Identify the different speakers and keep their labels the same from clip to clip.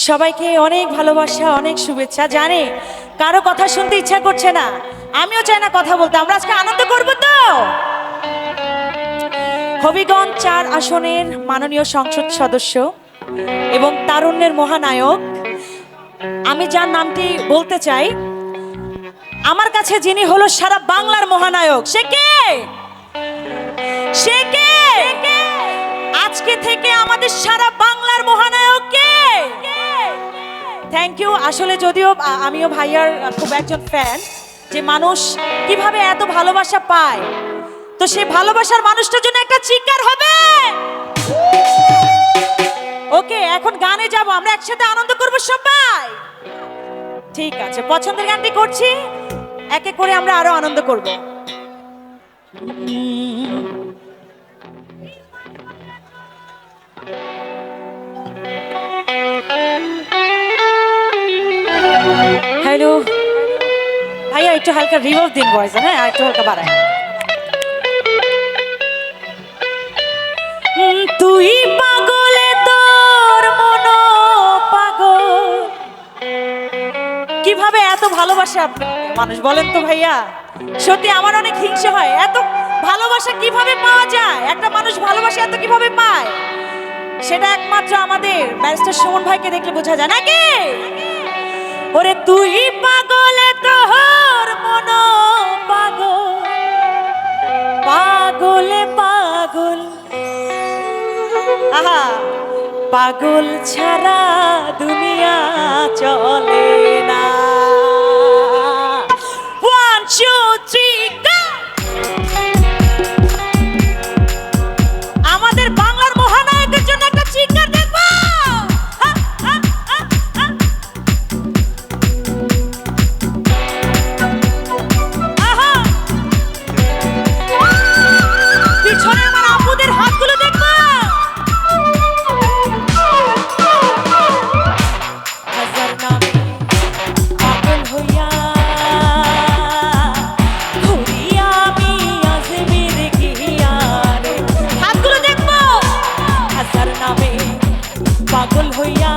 Speaker 1: সবাইকে অনেক ভালোবাসা, অনেক শুভেচ্ছা। জানে কারো কথা শুনতে ইচ্ছা করছে না, আমিও চাই না কথা বলতে। আমরা আজকে আনন্দ করব তো। হবিগঞ্জ ৪ আসনের মাননীয় সংসদ সদস্য এবং তারুণ্যের মহানায়ক, আমি যার নামটি বলতে চাই, আমার কাছে যিনি হলো সারা বাংলার মহানায়ক, সে কে? সে কে? আজকে থেকে আমাদের সারা বাংলার মহানায়ক কে? Thank you. আসলে যদিও আমিও ভাইয়ার খুব একজন ফ্যান, যে মানুষ কিভাবে এত ভালোবাসা পায়, তো সেই ভালোবাসার মানুষটার জন্য একটা চিৎকার হবে। ওকে, এখন গানে যাব, আমরা একসাথে আনন্দ করব সবাই। ঠিক আছে, পছন্দের গানটি করছি, একে করে আমরা আরো আনন্দ করব। হ্যালো ভাইয়া, একটু হালকা রিভার্ব দিন ভয়েস, হ্যাঁ একটু হালকা বাড়ায়। তুই পাগলে তোর মন পাগল। কিভাবে এত ভালোবাসা মানুষ বলেন তো ভাইয়া? সত্যি আমার অনেক হিংসা হয়, এত ভালোবাসা কিভাবে পাওয়া যায়? একটা মানুষ ভালোবাসা এত কিভাবে পায়? সেটা একমাত্র আমাদের ব্যারিস্টার সুমন ভাইকে দেখলে বোঝা যায় নাকি? ওরে তুই পাগলে তোর মন পাগল, পাগলে পাগল, আহা পাগল ছাড়া দুনিয়া চলে না। 1 2 3 go! আমাদের বাংলার মহানায়কের জন্য একটা চিৎকার দেখব। পিছনে আমার আপুদের হাতগুলো দেখব। হাজার নামে পাগল হইয়া ঘুরি আমি আজমির গিয়া রে। হাতগুলো দেখব। হাজার নামে পাগল হইয়া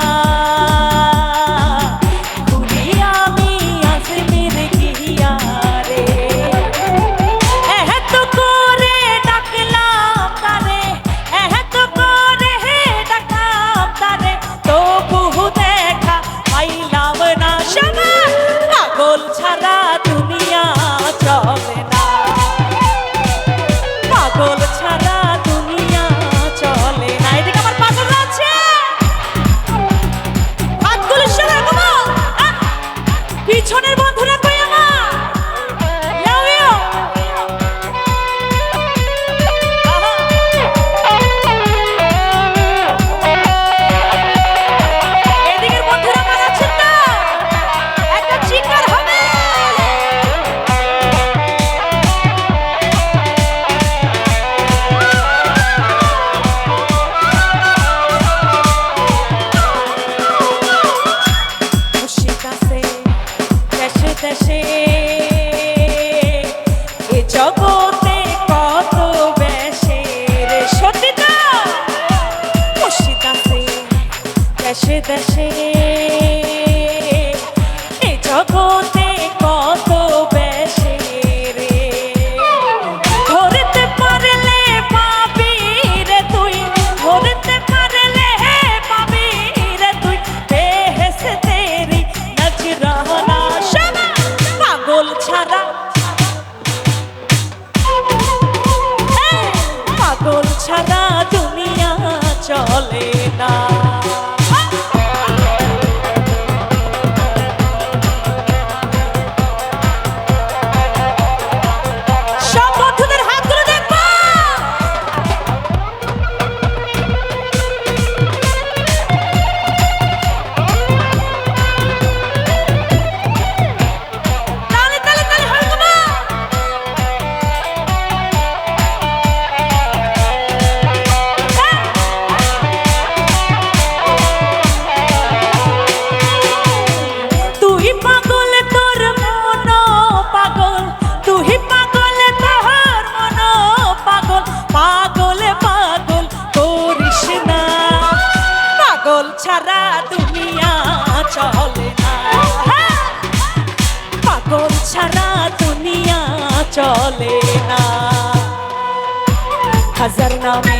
Speaker 1: ঘুরি আমি আজমির গিয়া রে। এত করে ডাকলাম তারে, এত করে ডাকলাম তারে, তবু দেখা পাইলাম না। সবাই পাগল ছাড়া দুনিয়া চলে না, পাগল ছাড়া দুনিয়া চলে না। এদিকে আমার পাগল আছে, হাতগুলো সরে কমো। পিছনের বন্ধুরা কই আমার? Love you. এদিকের বন্ধুরা আমার আছেন না? একটা চিৎকার হবে। খুশি কাছে দেশে দেশে এ জগতে কত বেশে রে। সত্যি তো খুশি কাছে দেশে দেশে এ জগতে কত বেশে রে। ধরতে পারলে পাবি রে তুই, ধরতে পারলে পাবি রে তুই, বেহেশতেরি নজরানা। সবাই পাগল ছাড়া, পাগল ছাড়া দুনিয়া চলে না। পাগল ছাড়া দুনিয়া চলে না, পাগল ছাড়া দুনিয়া চলে না। হাজার নামে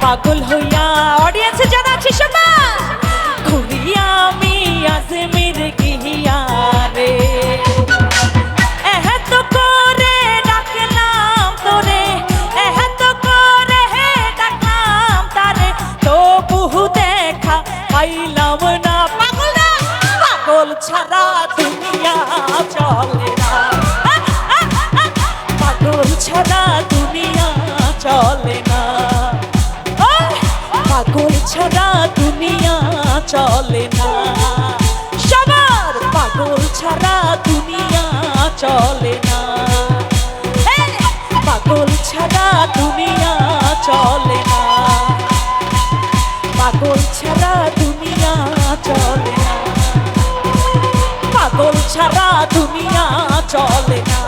Speaker 1: পাগল হইয়া অডিয়েন্সে জানা আছে সবাই, ঘুরিয়া আমি আজমির গিয়া রে, এত করে ডাকলাম তোরে, এত করে ডাকলাম তারে, তবু দেখা পাইলাম না। পাগল না, পাগল ছাড়া দুনিয়া চলে না, পাগল ছাড়া দুনিয়া চলে না, পাগল ছাড়া দুনিয়া চলে না। সবার পাগল ছাড়া দুনিয়া চলে না, পাগল ছাড়া দুনিয়া চলে না, পাগল ছাড়া দুনিয়া চলে না, পাগল ছাড়া দুনিয়া চলে না।